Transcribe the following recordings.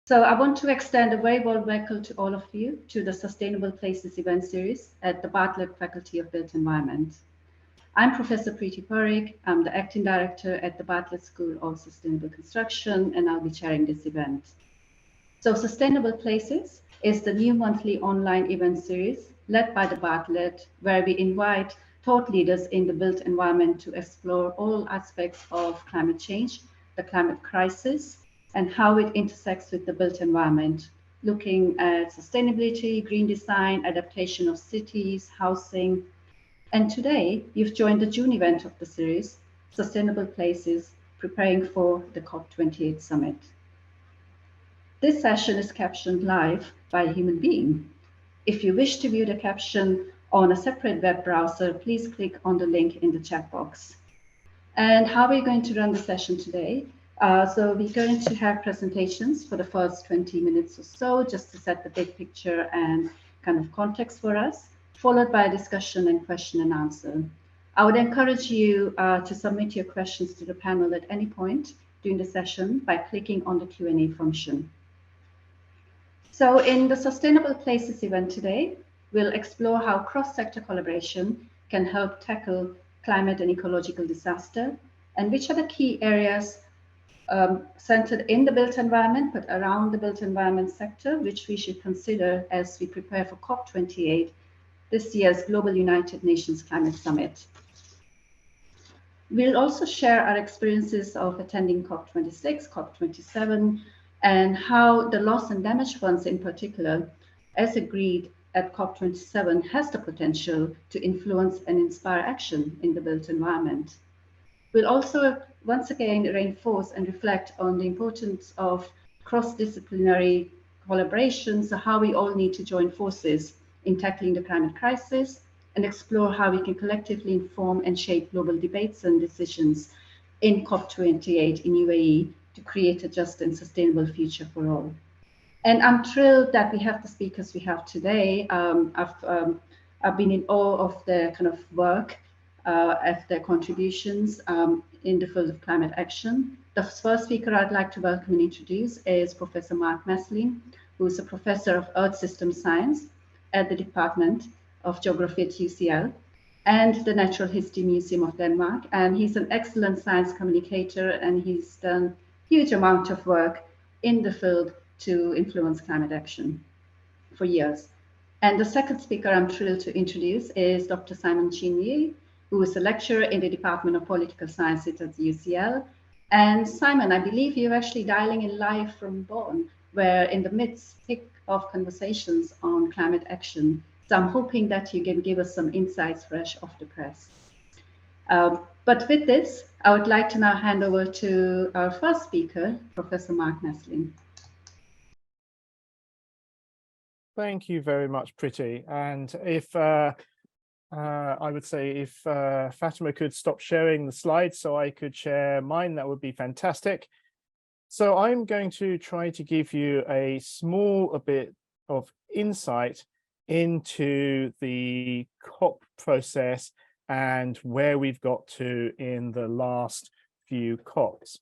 So I want to extend a very warm welcome to all of you to the Sustainable Places event series at the Bartlett Faculty of Built Environment. I'm Professor Preeti Parikh. I'm the Acting Director at the Bartlett School of Sustainable Construction, and I'll be chairing this event. So Sustainable Places is the new monthly online event series led by the Bartlett, where we invite thought leaders in the built environment to explore all aspects of climate change, the climate crisis, and how it intersects with the built environment, looking at sustainability, green design, adaptation of cities, housing. And today, you've joined the June event of the series, Sustainable Places, preparing for the COP28 summit. This session is captioned live by a human being. If you wish to view the caption on a separate web browser, please click on the link in the chat box. And how are we going to run the session today? So we're going to have presentations for the first 20 minutes or so, just to set the big picture and kind of context for us, followed by a discussion and question and answer. I would encourage you to submit your questions to the panel at any point during the session by clicking on the Q&A function. So in the Sustainable Places event today, we'll explore how cross-sector collaboration can help tackle climate and ecological disaster, and which are the key areas centered in the built environment, but around the built environment sector, which we should consider as we prepare for COP28, this year's Global United Nations Climate Summit. We'll also share our experiences of attending COP26, COP27, and how the loss and damage funds in particular, as agreed at COP27, has the potential to influence and inspire action in the built environment. We'll also once again reinforce and reflect on the importance of cross-disciplinary collaboration, so how we all need to join forces in tackling the climate crisis and explore how we can collectively inform and shape global debates and decisions in COP28 in UAE to create a just and sustainable future for all. And I'm thrilled that we have the speakers we have today. I've been in awe of their kind of work, of their contributions in the field of climate action. The first speaker I'd like to welcome and introduce is Professor Mark Maslin, who is a professor of Earth System Science at the Department of Geography at UCL and the Natural History Museum of Denmark. And he's an excellent science communicator, and he's done huge amount of work in the field to influence climate action for years. And the second speaker I'm thrilled to introduce is Dr. Simon Chin-Yee, who is a lecturer in the Department of Political Sciences at the UCL. And Simon, I believe you're actually dialing in live from Bonn, where in the midst of conversations on climate action. So I'm hoping that you can give us some insights fresh off the press. But with this, I would like to now hand over to our first speaker, Professor Mark Maslin. Thank you very much, Preeti. And if I would say if Fatima could stop sharing the slides so I could share mine, that would be fantastic. So I'm going to try to give you a bit of insight into the COP process and where we've got to in the last few COPs.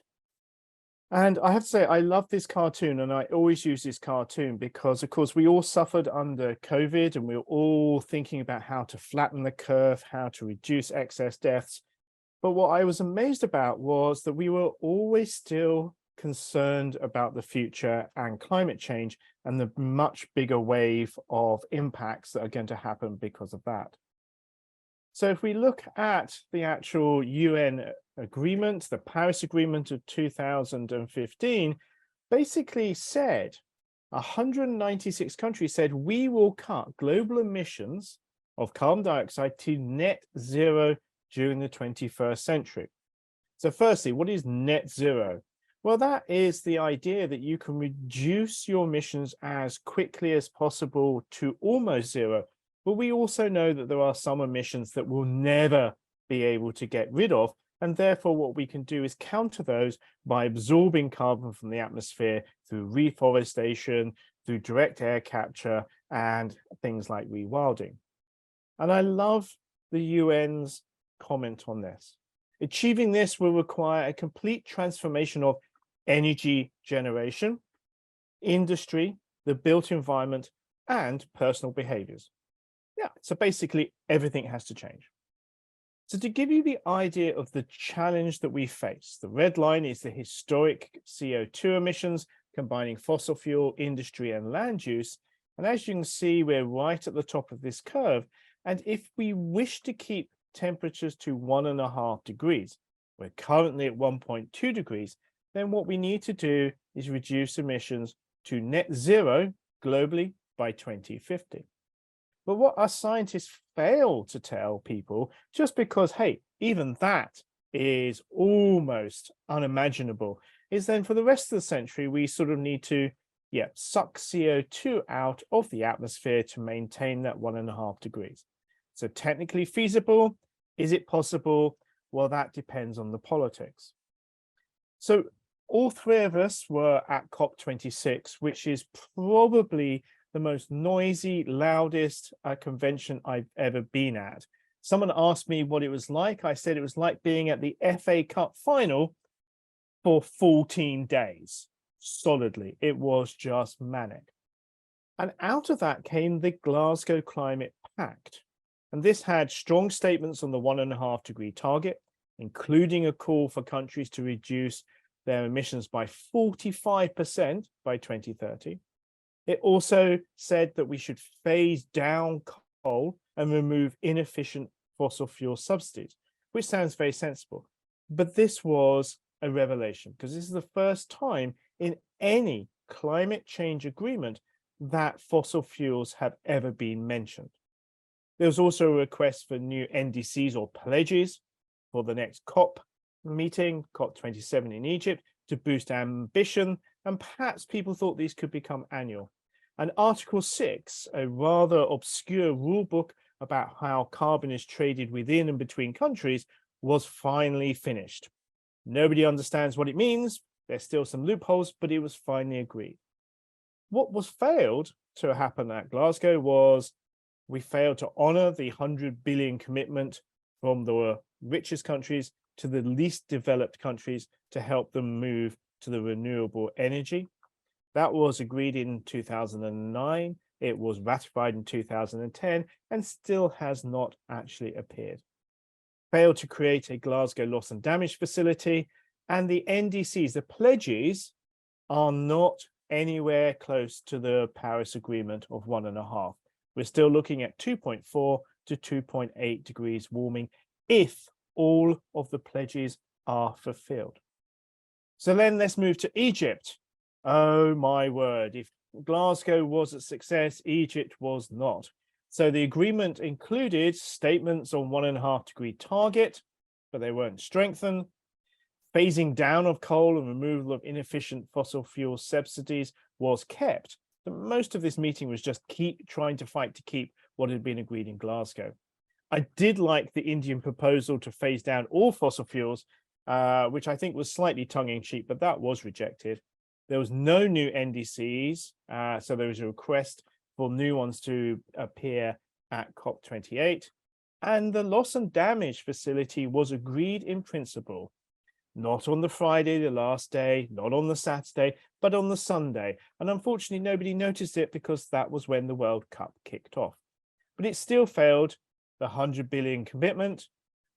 And I have to say, I love this cartoon, and I always use this cartoon because, of course, we all suffered under COVID, and we were all thinking about how to flatten the curve, how to reduce excess deaths. But what I was amazed about was that we were always still concerned about the future and climate change and the much bigger wave of impacts that are going to happen because of that. So if we look at the actual UN agreement, the Paris Agreement of 2015, basically said 196 countries said we will cut global emissions of carbon dioxide to net zero during the 21st century. So firstly, what is net zero? Well, that is the idea that you can reduce your emissions as quickly as possible to almost zero. But we also know that there are some emissions that we'll never be able to get rid of. And therefore, what we can do is counter those by absorbing carbon from the atmosphere through reforestation, through direct air capture, and things like rewilding. And I love the UN's comment on this. Achieving this will require a complete transformation of energy generation, industry, the built environment, and personal behaviors. Yeah, so basically everything has to change. So to give you the idea of the challenge that we face, the red line is the historic CO2 emissions combining fossil fuel, industry, and land use. And as you can see, we're right at the top of this curve. And if we wish to keep temperatures to 1.5 degrees, we're currently at 1.2 degrees, then what we need to do is reduce emissions to net zero globally by 2050. But what our scientists fail to tell people, just because, hey, even that is almost unimaginable, is then for the rest of the century, we sort of need to, suck CO2 out of the atmosphere to maintain that 1.5 degrees. So technically feasible, is it possible? Well, that depends on the politics. So all three of us were at COP26, which is probably the most noisy, loudest convention I've ever been at. Someone asked me what it was like. I said it was like being at the FA Cup final for 14 days, solidly. It was just manic. And out of that came the Glasgow Climate Pact. And this had strong statements on the 1.5 degree target, including a call for countries to reduce their emissions by 45% by 2030. It also said that we should phase down coal and remove inefficient fossil fuel substitutes, which sounds very sensible. But this was a revelation because this is the first time in any climate change agreement that fossil fuels have ever been mentioned. There was also a request for new NDCs or pledges for the next COP meeting, COP27 in Egypt, to boost ambition, and perhaps people thought these could become annual. And Article 6, a rather obscure rule book about how carbon is traded within and between countries, was finally finished. Nobody understands what it means. There's still some loopholes, but it was finally agreed. What was failed to happen at Glasgow was we failed to honor the 100 billion commitment from the richest countries to the least developed countries to help them move to the renewable energy. That was agreed in 2009. It was ratified in 2010 and still has not actually appeared. Failed to create a Glasgow loss and damage facility, and the NDCs, the pledges, are not anywhere close to the Paris Agreement of 1.5. We're still looking at 2.4 to 2.8 degrees warming if all of the pledges are fulfilled. So then let's move to Egypt. Oh my word, if Glasgow was a success, Egypt was not. So the agreement included statements on 1.5 degree target, but they weren't strengthened. Phasing down of coal and removal of inefficient fossil fuel subsidies was kept. But most of this meeting was just trying to fight to keep what had been agreed in Glasgow. I did like the Indian proposal to phase down all fossil fuels, which I think was slightly tongue-in-cheek, but that was rejected. There was no new NDCs, so there was a request for new ones to appear at COP28. And the loss and damage facility was agreed in principle, not on the Friday, the last day, not on the Saturday, but on the Sunday. And unfortunately, nobody noticed it because that was when the World Cup kicked off. But it still failed the 100 billion commitment.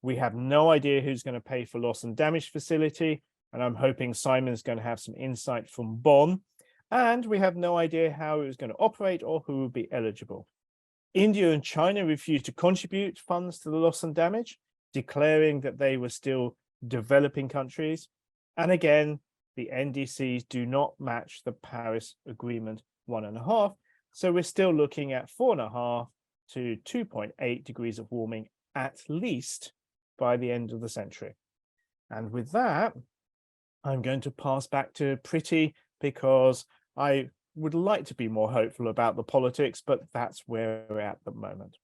We have no idea who's going to pay for loss and damage facility. And I'm hoping Simon's going to have some insight from Bonn. And we have no idea how it was going to operate or who would be eligible. India and China refused to contribute funds to the loss and damage, declaring that they were still developing countries. And again, the NDCs do not match the Paris Agreement 1.5. So we're still looking at 4.5 to 2.8 degrees of warming at least by the end of the century. And with that, I'm going to pass back to Priti because I would like to be more hopeful about the politics, but that's where we're at the moment.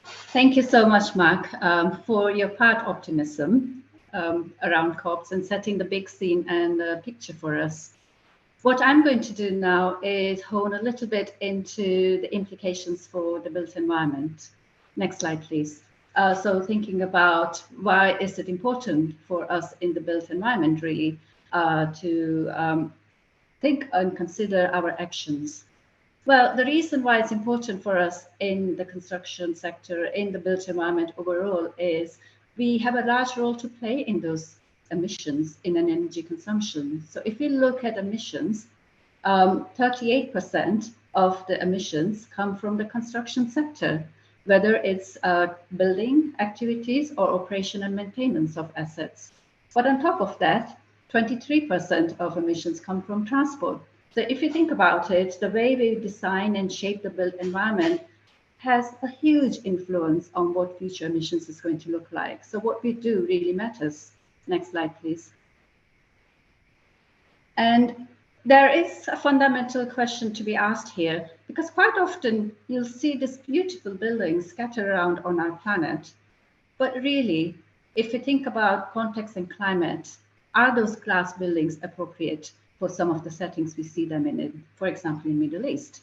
Thank you so much, Mark, for your part optimism around COPs and setting the big scene and the picture for us. What I'm going to do now is hone a little bit into the implications for the built environment. Next slide, please. So thinking about why is it important for us in the built environment really to think and consider our actions? Well, the reason why it's important for us in the construction sector, in the built environment overall, is we have a large role to play in those emissions in an energy consumption. So if you look at emissions, 38% of the emissions come from the construction sector, whether it's building activities or operation and maintenance of assets. But on top of that, 23% of emissions come from transport. So if you think about it, the way we design and shape the built environment has a huge influence on what future emissions is going to look like. So what we do really matters. Next slide, please. And there is a fundamental question to be asked here, because quite often you'll see this beautiful buildings scattered around on our planet. But really, if you think about context and climate, are those glass buildings appropriate for some of the settings we see them in, for example, in Middle East?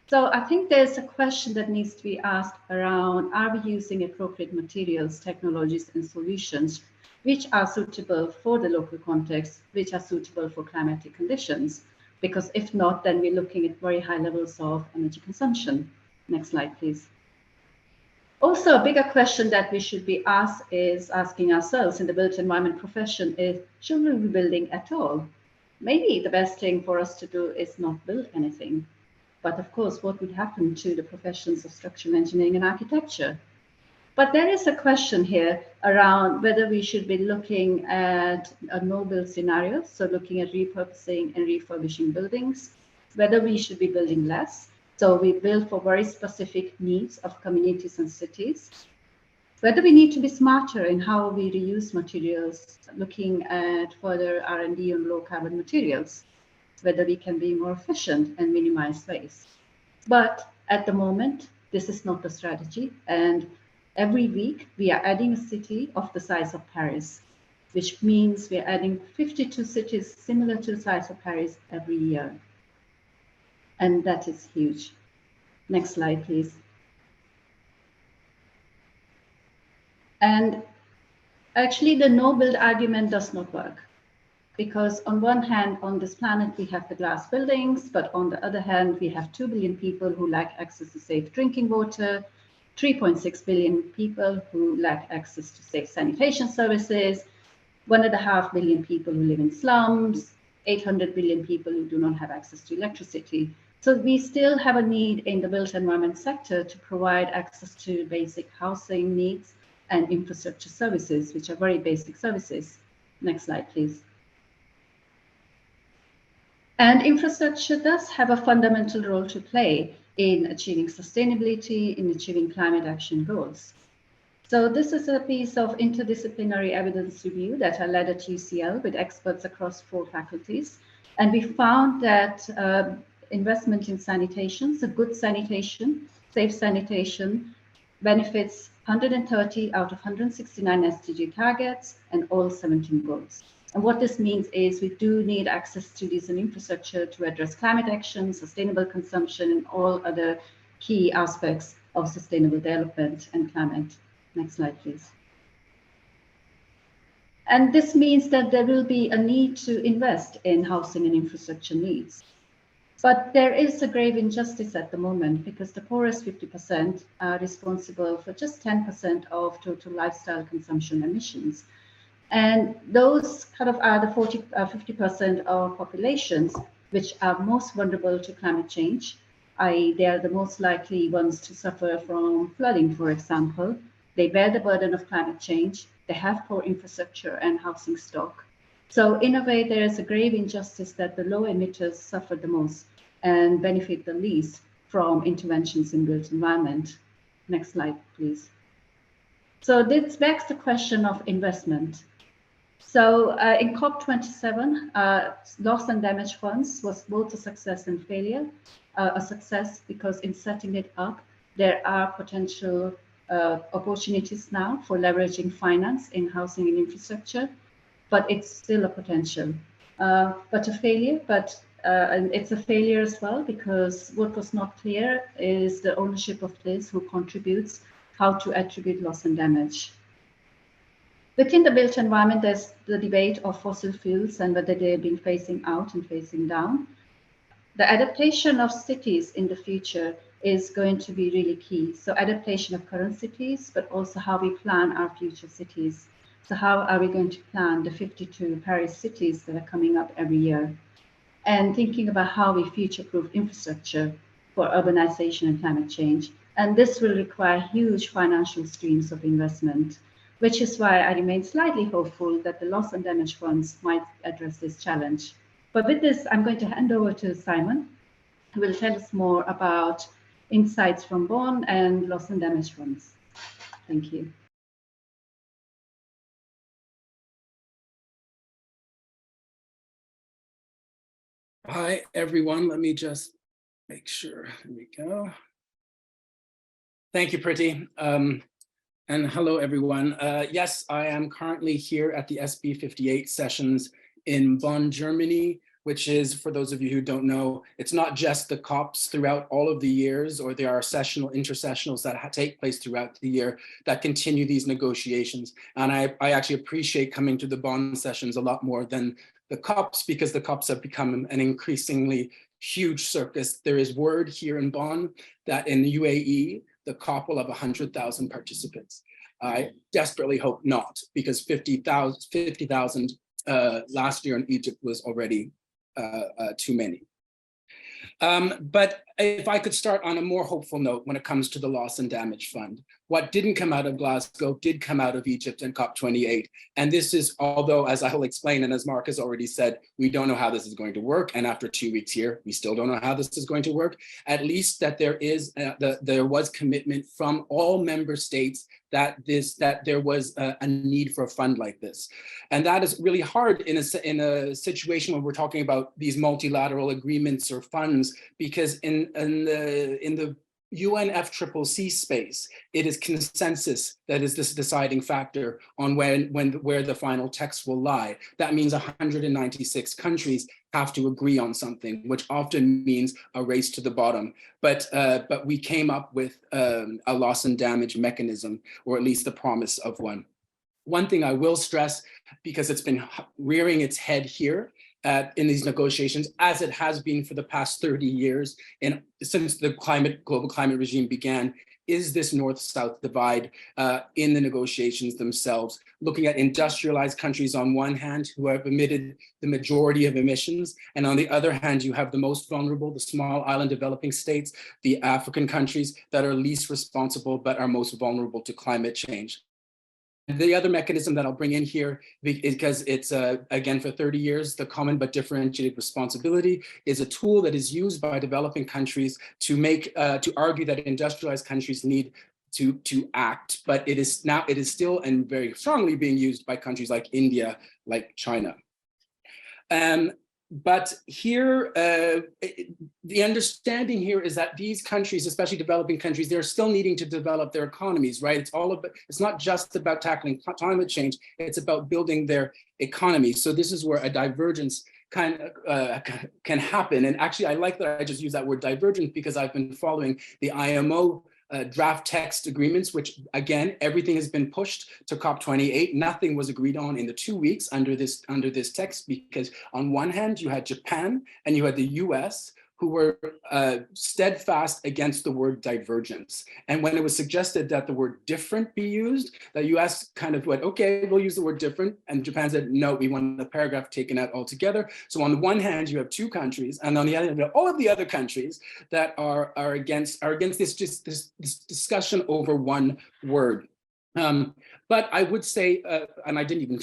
So I think there's a question that needs to be asked around, are we using appropriate materials, technologies, and solutions which are suitable for the local context, which are suitable for climatic conditions? Because if not, then we're looking at very high levels of energy consumption. Next slide, please. Also, a bigger question that we should be asking ourselves in the built environment profession is, should we be building at all? Maybe the best thing for us to do is not build anything. But of course, what would happen to the professions of structural engineering and architecture? But there is a question here around whether we should be looking at a no-build scenario, so looking at repurposing and refurbishing buildings, whether we should be building less, so we build for very specific needs of communities and cities, whether we need to be smarter in how we reuse materials, looking at further R&D on low-carbon materials, whether we can be more efficient and minimize waste. But at the moment, this is not the strategy. And every week, we are adding a city of the size of Paris, which means we are adding 52 cities similar to the size of Paris every year. And that is huge. Next slide, please. And actually, the no-build argument does not work. Because on one hand, on this planet, we have the glass buildings, but on the other hand, we have 2 billion people who lack access to safe drinking water, 3.6 billion people who lack access to safe sanitation services, 1.5 billion people who live in slums, 800 billion people who do not have access to electricity. So we still have a need in the built environment sector to provide access to basic housing needs and infrastructure services, which are very basic services. Next slide, please. And infrastructure does have a fundamental role to play in achieving sustainability, in achieving climate action goals. So this is a piece of interdisciplinary evidence review that I led at UCL with experts across 4 faculties. And we found that investment in sanitation, so good sanitation, safe sanitation, benefits 130 out of 169 SDG targets and all 17 goals. And what this means is we do need access to decent infrastructure to address climate action, sustainable consumption, and all other key aspects of sustainable development and climate. Next slide, please. And this means that there will be a need to invest in housing and infrastructure needs. But there is a grave injustice at the moment because the poorest 50% are responsible for just 10% of total lifestyle consumption emissions. And those kind of are the 50% of populations which are most vulnerable to climate change, i.e. they are the most likely ones to suffer from flooding, for example. They bear the burden of climate change. They have poor infrastructure and housing stock. So in a way, there is a grave injustice that the low emitters suffer the most and benefit the least from interventions in built environment. Next slide, please. So this begs the question of investment. So in COP27, loss and damage funds was both a success and failure. A success because in setting it up, there are potential opportunities now for leveraging finance in housing and infrastructure, but it's still a potential. But a failure, and it's a failure as well because what was not clear is the ownership of this, who contributes, how to attribute loss and damage. Within the built environment, there's the debate of fossil fuels and whether they're being phasing out and phasing down. The adaptation of cities in the future is going to be really key. So adaptation of current cities, but also how we plan our future cities. So how are we going to plan the 52 Paris cities that are coming up every year? And thinking about how we future-proof infrastructure for urbanization and climate change. And this will require huge financial streams of investment, which is why I remain slightly hopeful that the loss and damage funds might address this challenge. But with this, I'm going to hand over to Simon, who will tell us more about insights from Bonn and loss and damage funds. Thank you. Hi, everyone. Let me just make sure. Here we go. Thank you, Priti. And hello, everyone. Yes, I am currently here at the SB 58 sessions in Bonn, Germany, which is, for those of you who don't know, it's not just the COPs throughout all of the years, or there are sessional intersessionals that take place throughout the year that continue these negotiations. And I actually appreciate coming to the Bonn sessions a lot more than the COPs, because the COPs have become an increasingly huge circus. There is word here in Bonn that in the UAE, the COP will have 100,000 participants. I desperately hope not, because 50,000 last year in Egypt was already too many. But if I could start on a more hopeful note when it comes to the Loss and Damage Fund, what didn't come out of Glasgow did come out of Egypt and COP28. And this is, although, as I will explain, and as Mark has already said, we don't know how this is going to work. And after 2 weeks here, we still don't know how this is going to work. At least that there was commitment from all member states that there was a need for a fund like this. And that is really hard in a situation when we're talking about these multilateral agreements or funds, because in the UNFCCC space, it is consensus that is this deciding factor on where the final text will lie. That means 196 countries have to agree on something, which often means a race to the bottom. But we came up with a loss and damage mechanism, or at least the promise of one. One thing I will stress, because it's been rearing its head here in these negotiations, as it has been for the past 30 years, and since the global climate regime began, is this north-south divide in the negotiations themselves, looking at industrialized countries on one hand who have emitted the majority of emissions, and on the other hand, you have the most vulnerable, the small island developing states, the African countries that are least responsible but are most vulnerable to climate change. The other mechanism that I'll bring in here, because it's, again, for 30 years, the common but differentiated responsibility is a tool that is used by developing countries to argue that industrialized countries need to act, but it is still and very strongly being used by countries like India, like China. But here, the understanding here is that these countries, especially developing countries, they're still needing to develop their economies, right? It's not just about tackling climate change, it's about building their economies. So this is where a divergence can happen. And actually, I like that I just use that word divergence, because I've been following the IMO draft text agreements, which again, everything has been pushed to COP28. Nothing was agreed on in the 2 weeks under this text, because on one hand, you had Japan and you had the US, who were steadfast against the word divergence. And when it was suggested that the word different be used, the US kind of went, okay, we'll use the word different. And Japan said, no, we want the paragraph taken out altogether. So on the one hand, you have two countries, and on the other hand, you have all of the other countries that are against this discussion over one word. But I would say, and I didn't even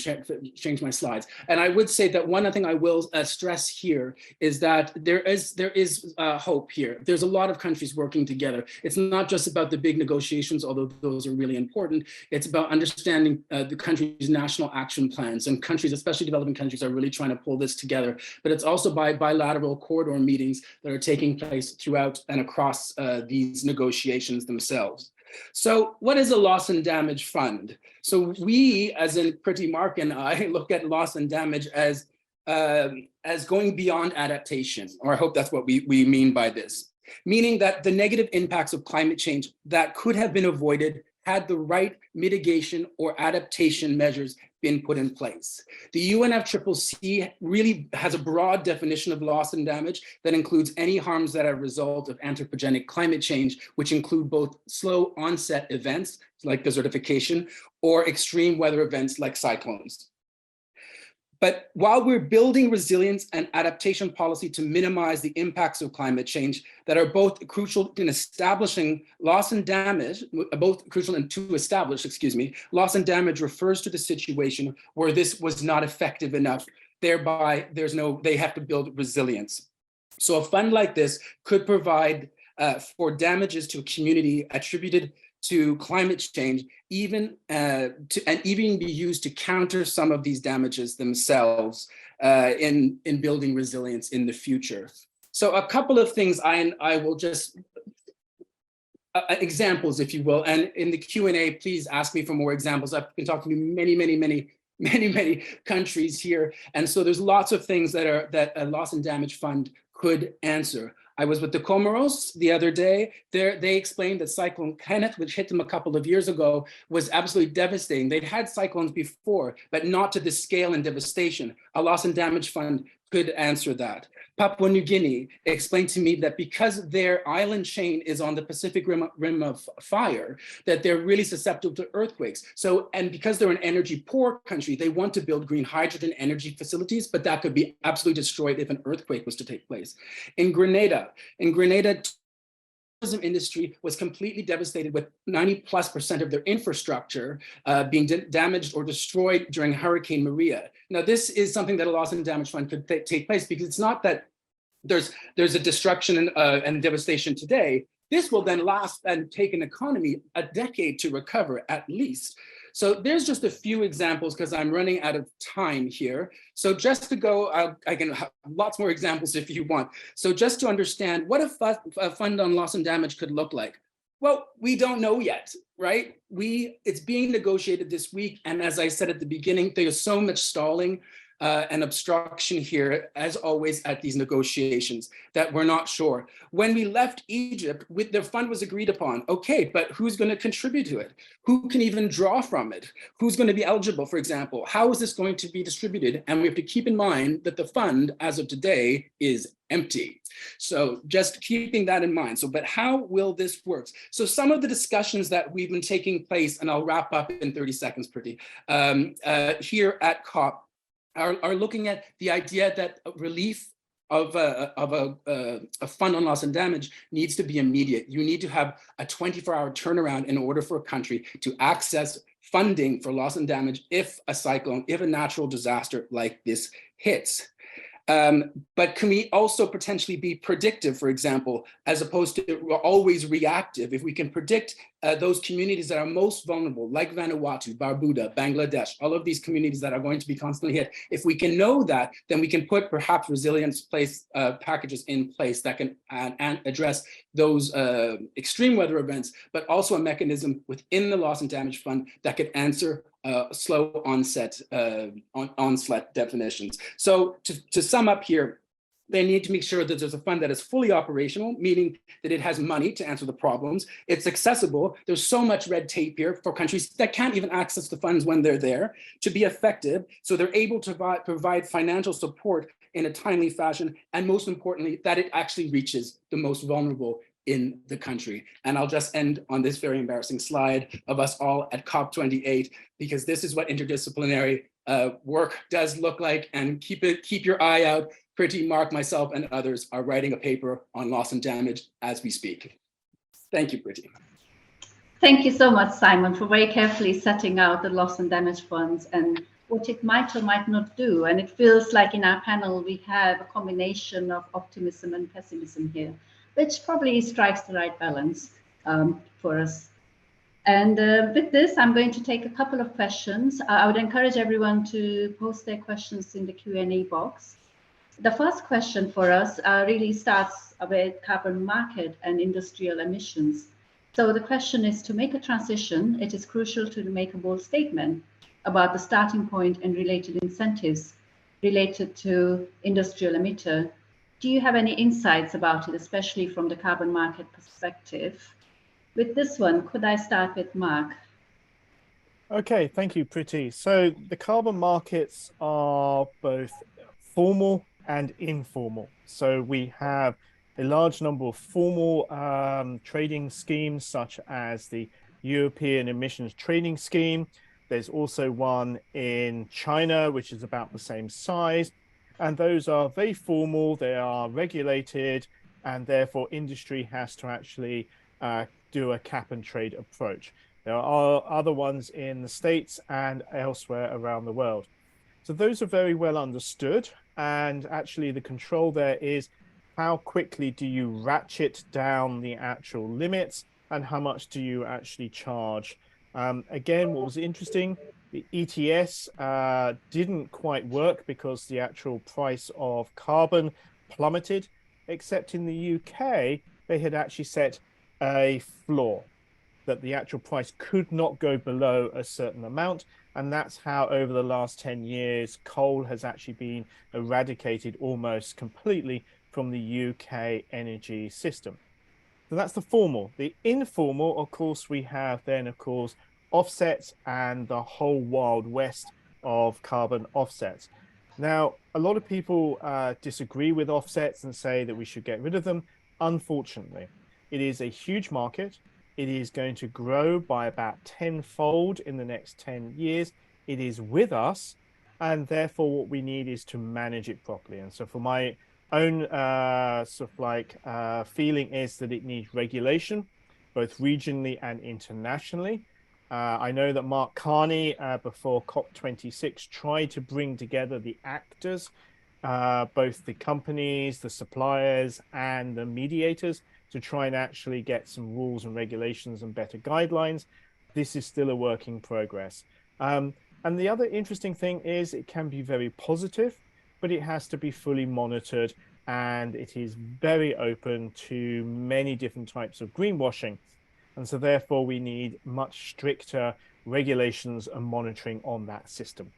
change my slides, and I would say that one thing I will stress here is that there is hope here. There's a lot of countries working together. It's not just about the big negotiations, although those are really important. It's about understanding the country's national action plans, and countries, especially developing countries, are really trying to pull this together. But it's also by bilateral corridor meetings that are taking place throughout and across these negotiations themselves. So what is a loss and damage fund? So we, as in Priti, Mark, and I, look at loss and damage as going beyond adaptation, or I hope that's what we mean by this, meaning that the negative impacts of climate change that could have been avoided had the right mitigation or adaptation measures been put in place. The UNFCCC really has a broad definition of loss and damage that includes any harms that are a result of anthropogenic climate change, which include both slow onset events like desertification or extreme weather events like cyclones. But while we're building resilience and adaptation policy to minimize the impacts of climate change that are both crucial in establishing loss and damage, both crucial and to establish, loss and damage refers to the situation where this was not effective enough. Thereby, they have to build resilience. So a fund like this could provide for damages to a community attributed to climate change, even be used to counter some of these damages themselves in building resilience in the future. So a couple of things I will just examples, if you will, and in the Q&A, please ask me for more examples. I've been talking to many countries here, and so there's lots of things that a loss and damage fund could answer. I was with the Comoros the other day. They explained that Cyclone Kenneth, which hit them a couple of years ago, was absolutely devastating. They'd had cyclones before, but not to this scale and devastation. A loss and damage fund could answer that. Papua New Guinea explained to me that because their island chain is on the Pacific rim of fire, that they're really susceptible to earthquakes. So, and because they're an energy poor country, they want to build green hydrogen energy facilities, but that could be absolutely destroyed if an earthquake was to take place. In Grenada, tourism industry was completely devastated, with 90+% of their infrastructure being damaged or destroyed during Hurricane Maria. Now, this is something that a loss and damage fund could take place, because it's not that there's a destruction and devastation today. This will then last and take an economy a decade to recover at least. So there's just a few examples because I'm running out of time here. So just to go, I can have lots more examples if you want. So just to understand what a fund on loss and damage could look like. Well, we don't know yet, right? It's being negotiated this week. And as I said at the beginning, there's so much stalling and obstruction here, as always, at these negotiations, that we're not sure. When we left Egypt, the fund was agreed upon. Okay, but who's going to contribute to it? Who can even draw from it? Who's going to be eligible, for example? How is this going to be distributed? And we have to keep in mind that the fund, as of today, is empty. So just keeping that in mind. So, but how will this work? So some of the discussions that we've been taking place, and I'll wrap up in 30 seconds, Priti, here at COP, are looking at the idea that relief of a fund on loss and damage needs to be immediate. You need to have a 24-hour turnaround in order for a country to access funding for loss and damage if a cyclone, if a natural disaster like this hits. But can we also potentially be predictive, for example, as opposed to always reactive? If we can predict those communities that are most vulnerable, like Vanuatu, Barbuda, Bangladesh, all of these communities that are going to be constantly hit, if we can know that, then we can put perhaps resilience packages in place that can address those extreme weather events, but also a mechanism within the loss and damage fund that could answer slow onset definitions. So to sum up here, they need to make sure that there's a fund that is fully operational, meaning that it has money to answer the problems. It's accessible. There's so much red tape here for countries that can't even access the funds when they're there to be effective. So they're able to provide financial support in a timely fashion. And most importantly, that it actually reaches the most vulnerable in the country. And I'll just end on this very embarrassing slide of us all at COP28, because this is what interdisciplinary work does look like. And keep your eye out. Priti, Mark, myself, and others are writing a paper on loss and damage as we speak. Thank you, Priti. Thank you so much, Simon, for very carefully setting out the loss and damage funds and what it might or might not do. And it feels like in our panel, we have a combination of optimism and pessimism here, which probably strikes the right balance for us. And with this, I'm going to take a couple of questions. I would encourage everyone to post their questions in the Q&A box. The first question for us really starts with carbon market and industrial emissions. So the question is, to make a transition, it is crucial to make a bold statement about the starting point and related incentives related to industrial emitter. Do you have any insights about it, especially from the carbon market perspective? with this one, could I start with Mark? Okay, thank you, Priti. So the carbon markets are both formal and informal. So we have a large number of formal trading schemes, such as the European Emissions Trading Scheme. There's also one in China, which is about the same size. And those are very formal, they are regulated, and therefore industry has to actually do a cap and trade approach. There are other ones in the States and elsewhere around the world. So those are very well understood. And actually the control there is how quickly do you ratchet down the actual limits and how much do you actually charge? Again, what was interesting, the ETS didn't quite work because the actual price of carbon plummeted, except in the UK, they had actually set a floor that the actual price could not go below a certain amount. And that's how over the last 10 years, coal has actually been eradicated almost completely from the UK energy system. So that's the formal. The informal, of course, we have then, of course, offsets and the whole wild west of carbon offsets. Now, a lot of people disagree with offsets and say that we should get rid of them. Unfortunately, it is a huge market. It is going to grow by about tenfold in the next 10 years. It is with us, and therefore what we need is to manage it properly. And so for my own feeling is that it needs regulation, both regionally and internationally. I know that Mark Carney, before COP26, tried to bring together the actors, both the companies, the suppliers, and the mediators, to try and actually get some rules and regulations and better guidelines. This is still a work in progress. And the other interesting thing is it can be very positive, but it has to be fully monitored, and it is very open to many different types of greenwashing. And so therefore we need much stricter regulations and monitoring on that system.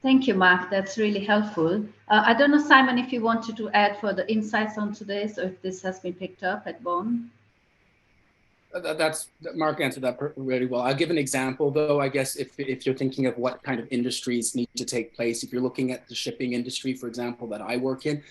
Thank you, Mark. That's really helpful. I don't know, Simon, if you wanted to add further insights onto this, or if this has been picked up at Bonn. Mark answered that really well. I'll give an example, though. I guess if you're thinking of what kind of industries need to take place, if you're looking at the shipping industry, for example, that I work in,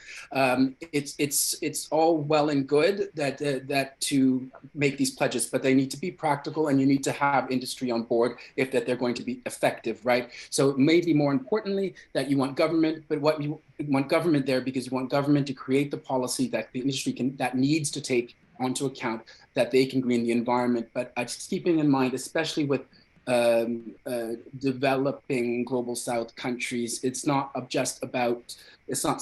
it's all well and good that to make these pledges, but they need to be practical, and you need to have industry on board if that they're going to be effective, right? So maybe more importantly that you want government, but what you want government there because you want government to create the policy that the industry that needs to take onto account that they can green the environment. But just keeping in mind, especially with developing global South countries, it's not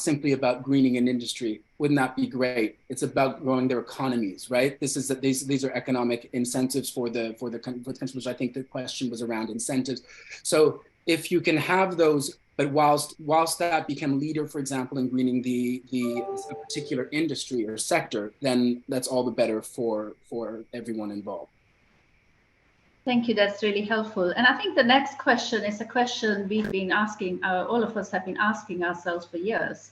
simply about greening an industry. Wouldn't that be great? It's about growing their economies, right? These are economic incentives for the countries, which I think the question was around incentives. So if you can have those, but whilst that become leader, for example, in greening a particular industry or sector, then that's all the better for everyone involved. Thank you. That's really helpful. And I think the next question is a question we've been asking, all of us have been asking ourselves for years.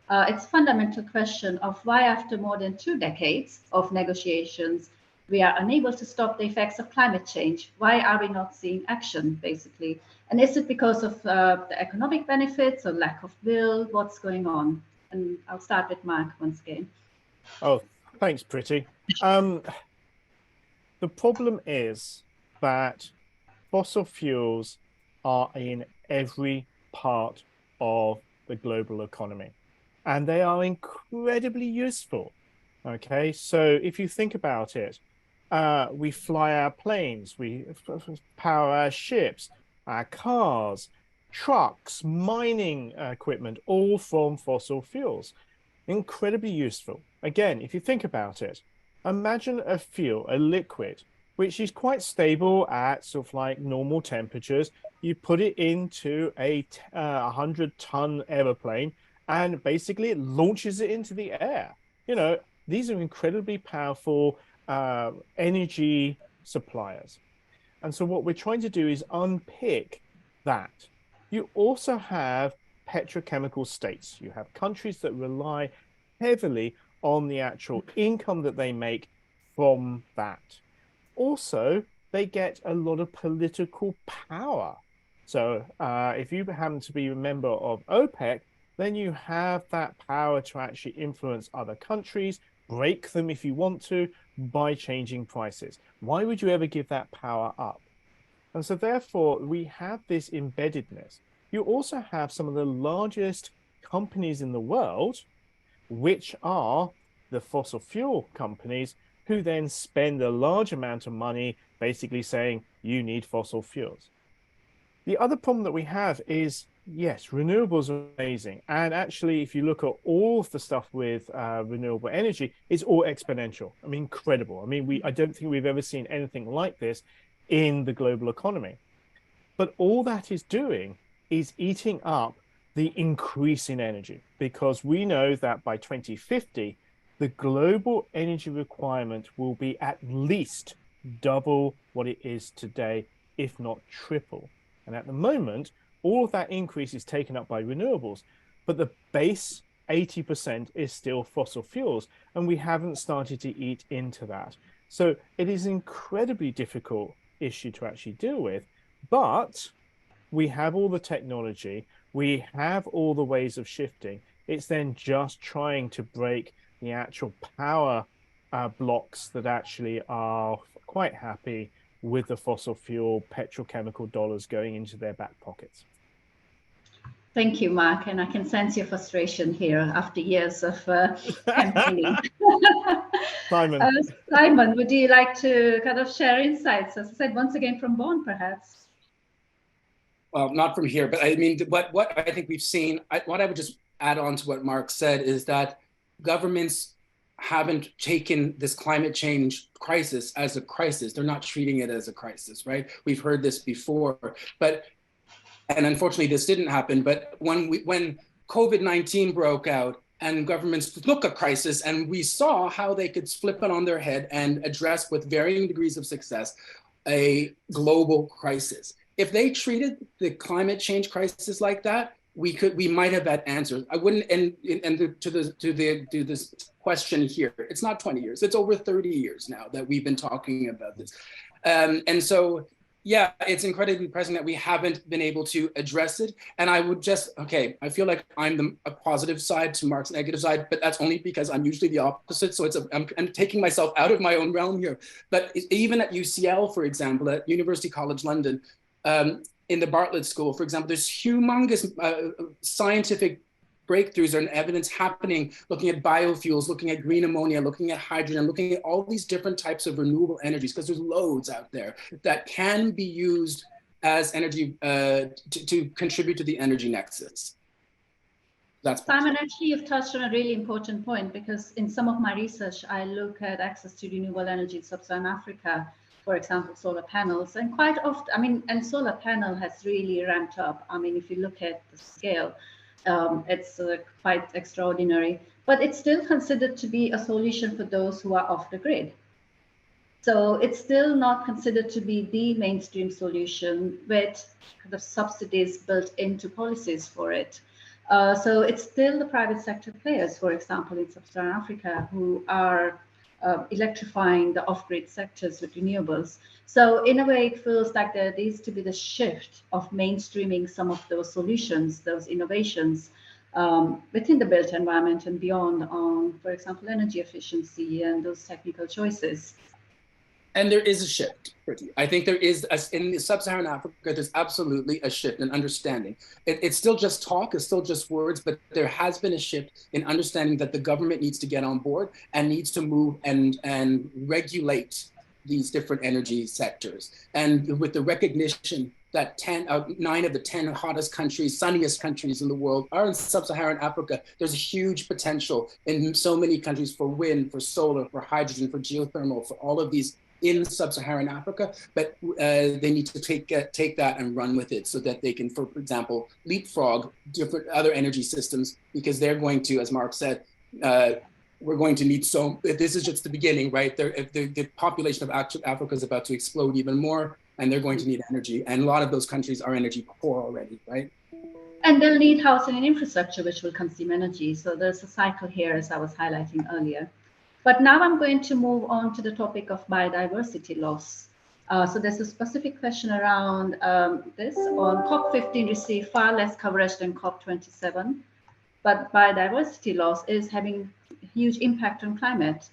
It's a fundamental question of why, after more than 2 decades of negotiations, we are unable to stop the effects of climate change. Why are we not seeing action, basically? And is it because of the economic benefits or lack of will? What's going on? And I'll start with Mark once again. Oh, thanks, Priti. The problem is that fossil fuels are in every part of the global economy, and they are incredibly useful. Okay, so if you think about it, we fly our planes, we power our ships, our cars, trucks, mining equipment, all from fossil fuels. Incredibly useful. Again, if you think about it, imagine a fuel, a liquid, which is quite stable at sort of like normal temperatures. You put it into a 100-ton aeroplane, and basically it launches it into the air. You know, these are incredibly powerful energy suppliers. And so what we're trying to do is unpick that. You also have petrochemical states. You have countries that rely heavily on the actual income that they make from that. Also, they get a lot of political power. So if you happen to be a member of OPEC, then you have that power to actually influence other countries, break them if you want to, by changing prices. Why would you ever give that power up? And so therefore, we have this embeddedness. You also have some of the largest companies in the world, which are the fossil fuel companies, who then spend a large amount of money basically saying, you need fossil fuels. The other problem that we have is, yes, renewables are amazing. And actually, if you look at all of the stuff with renewable energy, it's all exponential. I mean, incredible. I mean, I don't think we've ever seen anything like this in the global economy. But all that is doing is eating up the increase in energy, because we know that by 2050, the global energy requirement will be at least double what it is today, if not triple. And at the moment, all of that increase is taken up by renewables, but the base 80% is still fossil fuels, and we haven't started to eat into that. So it is an incredibly difficult issue to actually deal with, but we have all the technology, we have all the ways of shifting. It's then just trying to break the actual power blocks that actually are quite happy with the fossil fuel petrochemical dollars going into their back pockets. Thank you, Mark. And I can sense your frustration here after years of campaigning. Simon. Simon, would you like to kind of share insights, as I said, once again from Bonn, perhaps? Well, not from here, but I mean, what I think we've seen, what I would just add on to what Mark said is that governments haven't taken this climate change crisis as a crisis. They're not treating it as a crisis, right? We've heard this before, and unfortunately this didn't happen, but when COVID-19 broke out and governments took a crisis, and we saw how they could flip it on their head and address with varying degrees of success a global crisis. If they treated the climate change crisis like that, we might have had answers. I wouldn't, and to this question here, it's not 20 years, it's over 30 years now that we've been talking about this. And so, yeah, it's incredibly present that we haven't been able to address it. And I would just, okay, I feel like I'm a positive side to Mark's negative side, but that's only because I'm usually the opposite. So I'm taking myself out of my own realm here. But even at UCL, for example, at University College London, in the Bartlett School, for example, there's humongous scientific breakthroughs and evidence happening, looking at biofuels, looking at green ammonia, looking at hydrogen, looking at all these different types of renewable energies, because there's loads out there that can be used as energy to contribute to the energy nexus. That's Simon, actually, you've touched on a really important point, because in some of my research, I look at access to renewable energy in sub-Saharan Africa, for example, solar panels, and quite often, I mean, and solar panel has really ramped up. I mean, if you look at the scale, it's quite extraordinary, but it's still considered to be a solution for those who are off the grid. So it's still not considered to be the mainstream solution with kind of subsidies built into policies for it. So it's still the private sector players, for example, in sub-Saharan Africa, who are electrifying the off-grid sectors with renewables. So in a way, it feels like there needs to be the shift of mainstreaming some of those solutions, those innovations within the built environment and beyond on, for example, energy efficiency and those technical choices. And there is a shift, Priti. I think there is, in sub-Saharan Africa, there's absolutely a shift in understanding. It's still just talk, it's still just words, but there has been a shift in understanding that the government needs to get on board and needs to move and regulate these different energy sectors. And with the recognition that 9 of the 10 hottest countries, sunniest countries in the world are in sub-Saharan Africa, there's a huge potential in so many countries for wind, for solar, for hydrogen, for geothermal, for all of these in sub-Saharan Africa, but they need to take that and run with it so that they can, for example, leapfrog different other energy systems, because they're going to, as Mark said, we're going to need this is just the beginning, right? The population of Africa is about to explode even more, and they're going to need energy. And a lot of those countries are energy poor already, right? And they'll need housing and infrastructure, which will consume energy. So there's a cycle here, as I was highlighting earlier. But now I'm going to move on to the topic of biodiversity loss. So there's a specific question around this. On COP15 received far less coverage than COP27, but biodiversity loss is having a huge impact on climate.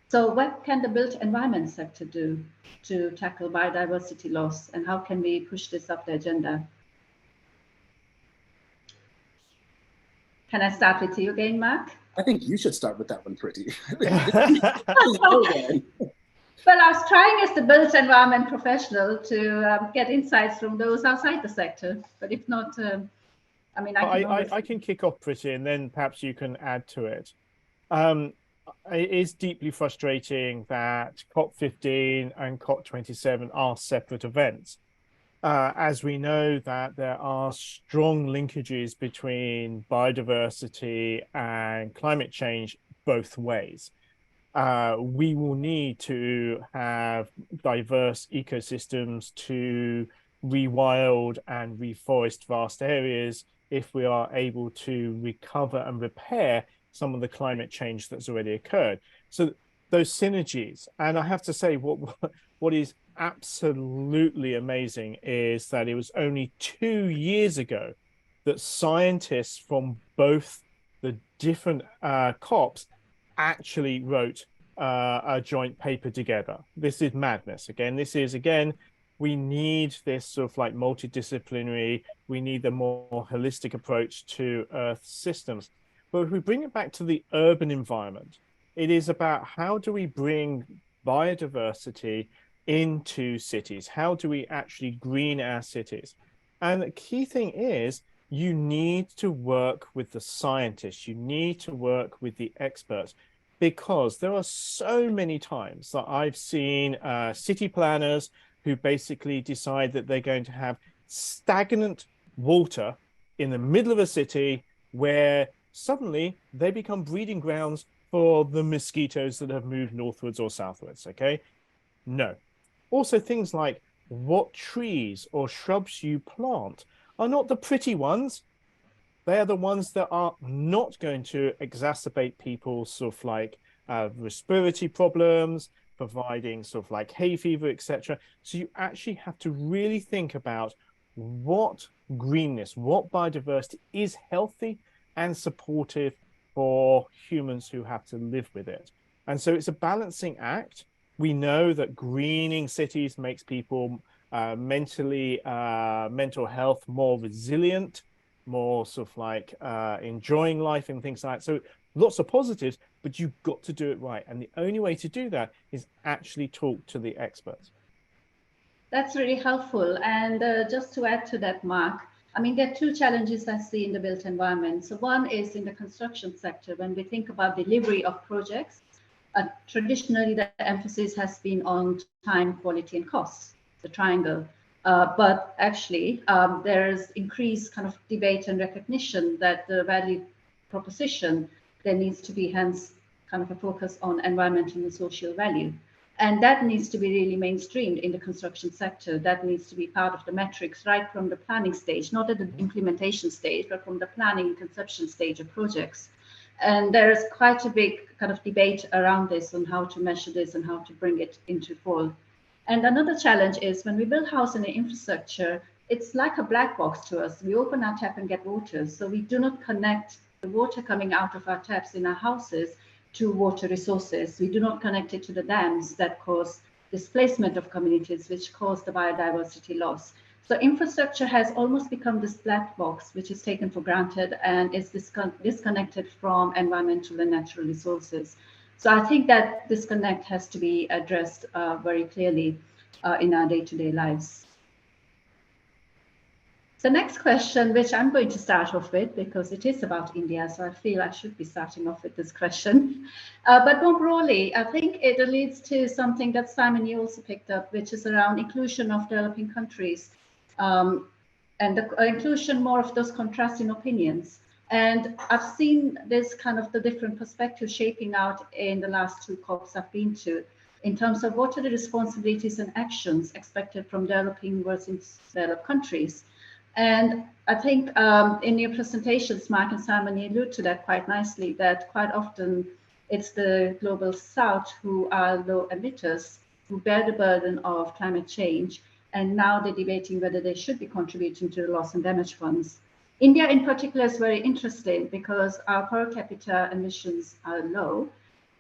So what can the built environment sector do to tackle biodiversity loss, and how can we push this up the agenda? Can I start with you again, Mark? I think you should start with that one, Priti. Well, I was trying as the built environment professional to get insights from those outside the sector, but if not, I mean, I can kick off, Priti, and then perhaps you can add to it. It is deeply frustrating that COP15 and COP27 are separate events. As we know that there are strong linkages between biodiversity and climate change both ways. We will need to have diverse ecosystems to rewild and reforest vast areas if we are able to recover and repair some of the climate change that's already occurred. So those synergies, and I have to say what is absolutely amazing is that it was only 2 years ago that scientists from both the different COPs actually wrote a joint paper together. This is madness. We need this sort of like multidisciplinary, we need a more holistic approach to Earth systems. But if we bring it back to the urban environment, it is about how do we bring biodiversity into cities? How do we actually green our cities? And the key thing is you need to work with the scientists, you need to work with the experts, because there are so many times that I've seen city planners who basically decide that they're going to have stagnant water in the middle of a city where suddenly they become breeding grounds for the mosquitoes that have moved northwards or southwards, okay? No. Also things like what trees or shrubs you plant are not the pretty ones. They are the ones that are not going to exacerbate people's sort of like respiratory problems, providing sort of like hay fever, etc. So you actually have to really think about what greenness, what biodiversity is healthy and supportive for humans who have to live with it. And so it's a balancing act. We know that greening cities makes people mental health more resilient, more sort of like enjoying life and things like that. So lots of positives, but you've got to do it right. And the only way to do that is actually talk to the experts. That's really helpful. And just to add to that, Mark, I mean, there are two challenges I see in the built environment. So one is in the construction sector. When we think about delivery of projects, traditionally the emphasis has been on time, quality, and cost, the triangle. But actually, there's increased kind of debate and recognition that the value proposition, there needs to be hence kind of a focus on environmental and social value. And that needs to be really mainstreamed in the construction sector. That needs to be part of the metrics right from the planning stage, not at the implementation stage, but from the planning and conception stage of projects. And there's quite a big kind of debate around this on how to measure this and how to bring it into fold. And another challenge is when we build house and infrastructure, it's like a black box to us. We open our tap and get water. So we do not connect the water coming out of our taps in our houses to water resources. We do not connect it to the dams that cause displacement of communities, which cause the biodiversity loss. So infrastructure has almost become this black box, which is taken for granted and is disconnected from environmental and natural resources. So I think that disconnect has to be addressed very clearly in our day-to-day lives. The next question, which I'm going to start off with, because it is about India, so I feel I should be starting off with this question. But more broadly, I think it leads to something that Simon, you also picked up, which is around inclusion of developing countries and the inclusion more of those contrasting opinions. And I've seen this kind of the different perspectives shaping out in the last two COPs I've been to, in terms of what are the responsibilities and actions expected from developing versus developed countries. And I think in your presentations, Mark and Simon, you allude to that quite nicely, that quite often It's the global south who are low emitters, who bear the burden of climate change. And now they're debating whether they should be contributing to the loss and damage funds. India in particular is very interesting because our per capita emissions are low.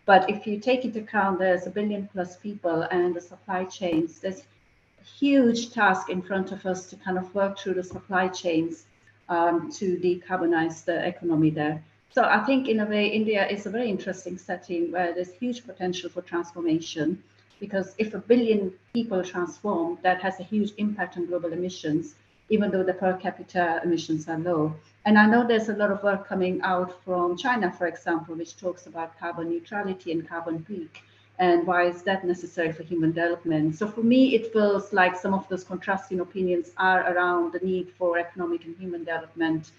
But if you take into account there's a billion plus people and the supply chains, there's a huge task in front of us to kind of work through the supply chains to decarbonize the economy there. So I think in a way, India is a very interesting setting where there's huge potential for transformation, because if a billion people transform, that has a huge impact on global emissions, even though the per capita emissions are low. And I know there's a lot of work coming out from China, for example, which talks about carbon neutrality and carbon peak. And why is that necessary for human development? So for me, it feels like some of those contrasting opinions are around the need for economic and human development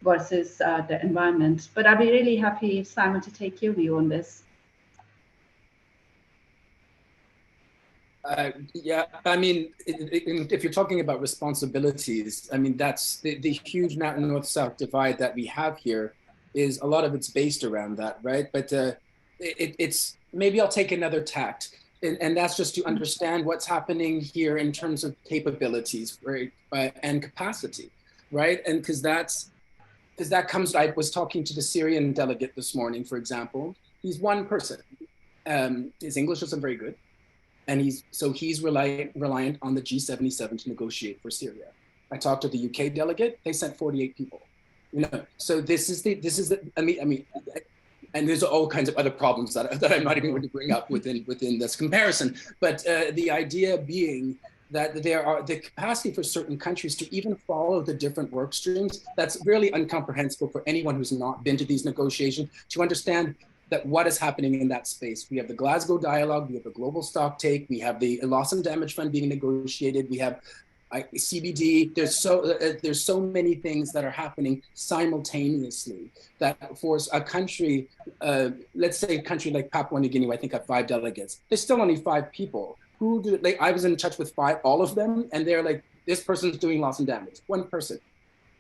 versus the environment. But I'd be really happy, Simon, to take your view on this. Yeah, I mean, if you're talking about responsibilities, I mean, that's the huge north-south divide that we have here is a lot of it's based around that, right? But it's maybe I'll take another tact, and that's just to understand what's happening here in terms of capabilities, right, and capacity, right? And because that comes, I was talking to the Syrian delegate this morning, for example. He's one person. His English isn't very good. And he's reliant on the G77 to negotiate for Syria. I talked to the UK delegate; they sent 48 people. You know, so this is the. I mean, and there's all kinds of other problems that I'm not even going to bring up within this comparison. But the idea being that there are the capacity for certain countries to even follow the different work streams. That's really incomprehensible for anyone who's not been to these negotiations to understand that what is happening in that space. We have the Glasgow Dialogue, we have the Global Stocktake, we have the Loss and Damage Fund being negotiated, we have CBD. There's so many things that are happening simultaneously that force a country, let's say a country like Papua New Guinea, I think have 5 delegates. There's still only 5 people. I was in touch with all of them, and they're like, this person's doing loss and damage. One person,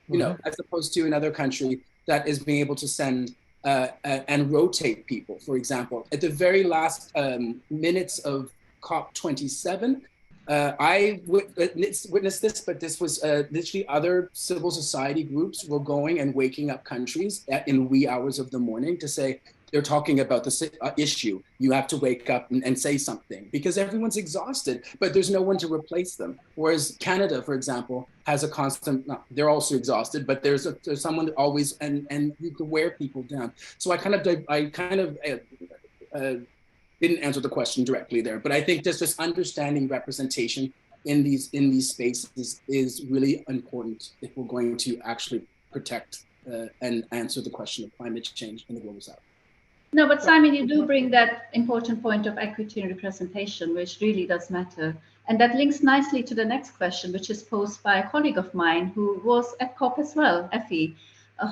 you know, as opposed to another country that is being able to send and rotate people. For example, at the very last minutes of COP27, I witnessed this, but this was literally other civil society groups were going and waking up countries in wee hours of the morning to say, they're talking about the issue. You have to wake up and say something because everyone's exhausted, but there's no one to replace them. Whereas Canada, for example, has a constant, they're also exhausted, but there's someone that always, and you can wear people down. So I kind of didn't answer the question directly there, but I think just understanding representation in these spaces is really important if we're going to actually protect and answer the question of climate change in the global south. No, but Simon, you do bring that important point of equity and representation, which really does matter. And that links nicely to the next question, which is posed by a colleague of mine who was at COP as well, Effie,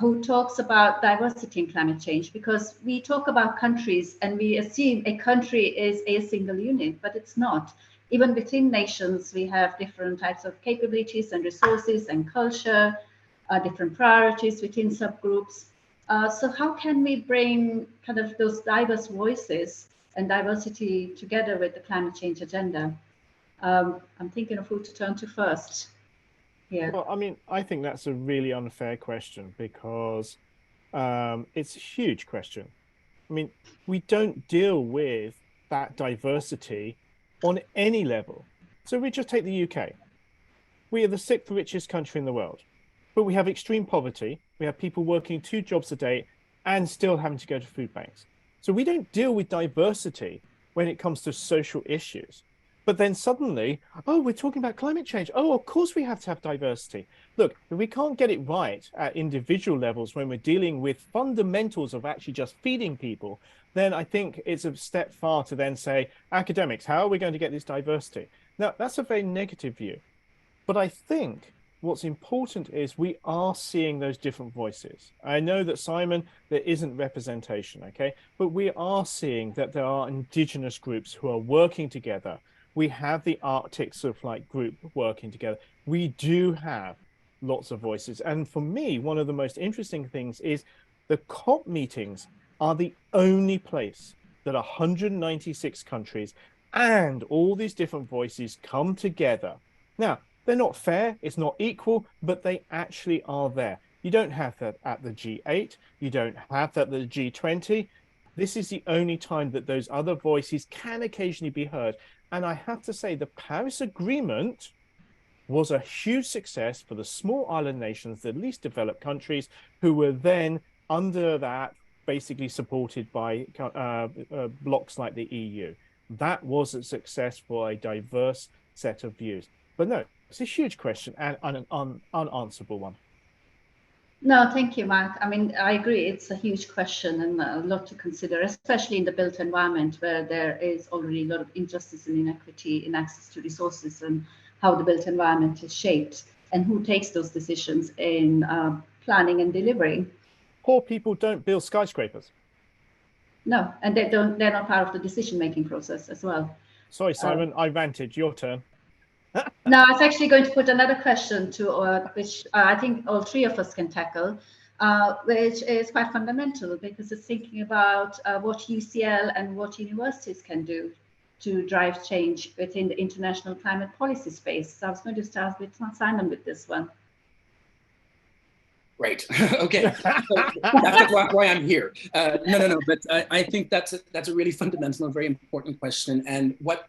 who talks about diversity in climate change, because we talk about countries and we assume a country is a single unit, but it's not. Even within nations, we have different types of capabilities and resources and culture, different priorities within subgroups. So how can we bring kind of those diverse voices and diversity together with the climate change agenda? I'm thinking of who to turn to first here. Well, I mean, I think that's a really unfair question because it's a huge question. I mean, we don't deal with that diversity on any level. So we just take the UK. We are the 6th richest country in the world, but we have extreme poverty. We have people working 2 jobs a day and still having to go to food banks. So we don't deal with diversity when it comes to social issues. But then suddenly, oh, we're talking about climate change. Oh, of course we have to have diversity. Look, if we can't get it right at individual levels when we're dealing with fundamentals of actually just feeding people, then I think it's a step far to then say, academics, how are we going to get this diversity? Now, that's a very negative view. But I think what's important is we are seeing those different voices. I know that, Simon, there isn't representation, okay? But we are seeing that there are indigenous groups who are working together. We have the Arctic Sort of like group working together. We do have lots of voices. And for me, one of the most interesting things is the COP meetings are the only place that 196 countries and all these different voices come together. Now, they're not fair, it's not equal, but they actually are there. You don't have that at the G8, you don't have that at the G20. This is the only time that those other voices can occasionally be heard. And I have to say, the Paris Agreement was a huge success for the small island nations, the least developed countries, who were then under that basically supported by blocs like the EU. That was a success for a diverse set of views. But no, it's a huge question and an unanswerable one. No, thank you, Mark. I mean, I agree. It's a huge question and a lot to consider, especially in the built environment where there is already a lot of injustice and inequity in access to resources and how the built environment is shaped and who takes those decisions in planning and delivering. Poor people don't build skyscrapers. No, and they're not part of the decision-making process as well. Sorry, Simon, I ranted. Your turn. No, I was actually going to put another question to which I think all three of us can tackle, which is quite fundamental because it's thinking about what UCL and what universities can do to drive change within the international climate policy space. So I was going to start with Simon with this one. Great. Okay, that's why I'm here. No, but I think that's a really fundamental and very important question. And what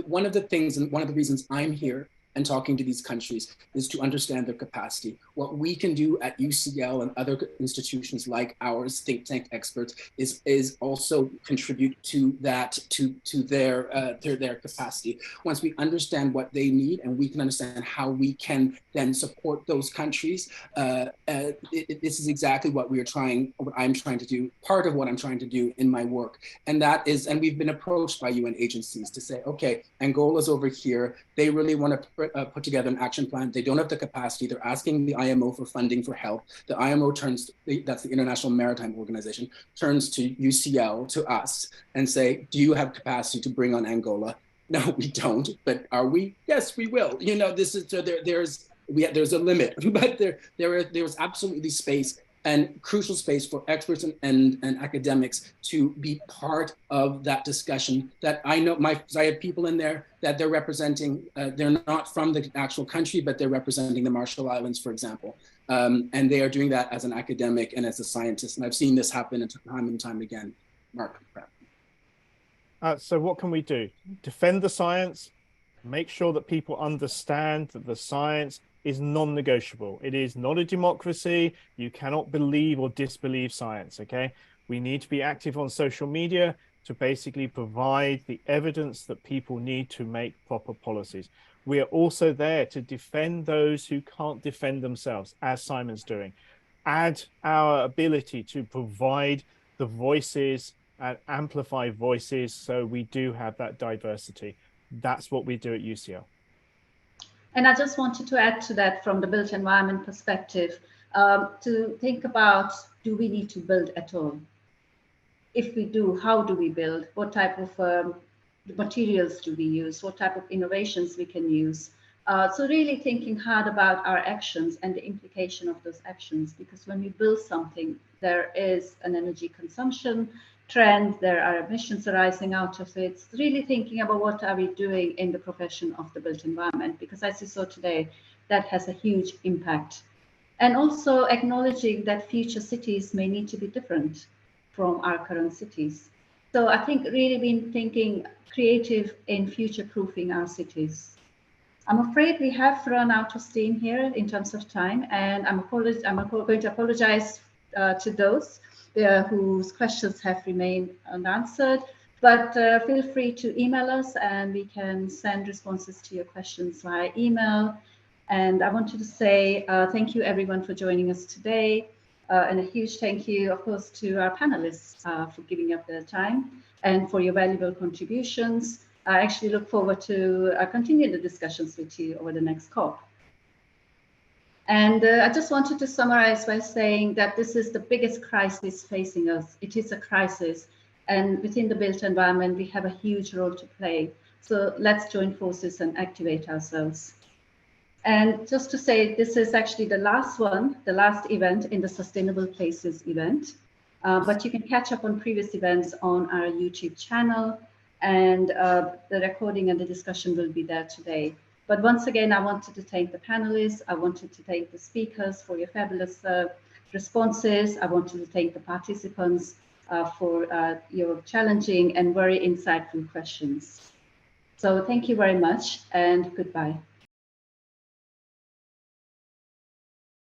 one of the things and one of the reasons I'm here and talking to these countries is to understand their capacity. What we can do at UCL and other institutions like ours, think tank experts, is also contribute to that, to their capacity. Once we understand what they need and we can understand how we can then support those countries, this is exactly what I'm trying to do, part of what I'm trying to do in my work. And that is, and we've been approached by UN agencies to say, okay, Angola's over here, they really want to put together an action plan. They don't have the capacity. They're asking the IMO for funding for help. The IMO that's the International Maritime Organization, turns to UCL, to us, and say, do you have capacity to bring on Angola? No, we don't, but are we? Yes, we will. You know, this is, so there's a limit, but there's absolutely space and crucial space for experts and academics to be part of that discussion. That I know, I have people in there that they're representing, they're not from the actual country, but they're representing the Marshall Islands, for example. And they are doing that as an academic and as a scientist. And I've seen this happen time and time again. Mark. So what can we do? Defend the science, make sure that people understand that the science is non-negotiable. It is not a democracy. You cannot believe or disbelieve science, okay? We need to be active on social media to basically provide the evidence that people need to make proper policies. We are also there to defend those who can't defend themselves, as Simon's doing. Add our ability to provide the voices and amplify voices so we do have that diversity. That's what we do at UCL. And I just wanted to add to that from the built environment perspective, to think about, do we need to build at all? If we do, how do we build? What type of materials do we use? What type of innovations we can use? So really thinking hard about our actions and the implication of those actions, because when we build something, there is an energy consumption trend, there are emissions arising out of it. Really thinking about what are we doing in the profession of the built environment, because as you saw today, that has a huge impact. And also acknowledging that future cities may need to be different from our current cities. So I think really been thinking creative in future-proofing our cities. I'm afraid we have run out of steam here in terms of time, and I'm going to apologize to those whose questions have remained unanswered, but feel free to email us and we can send responses to your questions via email. And I wanted to say thank you everyone for joining us today, and a huge thank you, of course, to our panelists for giving up their time and for your valuable contributions. I actually look forward to continuing the discussions with you over the next COP. And I just wanted to summarize by saying that this is the biggest crisis facing us. It is a crisis, and within the built environment, we have a huge role to play. So let's join forces and activate ourselves. And just to say, this is actually the last one, the last event in the Sustainable Places event. But you can catch up on previous events on our YouTube channel, and the recording and the discussion will be there today. But once again, I wanted to thank the panelists. I wanted to thank the speakers for your fabulous responses. I wanted to thank the participants for your challenging and very insightful questions. So thank you very much, and goodbye.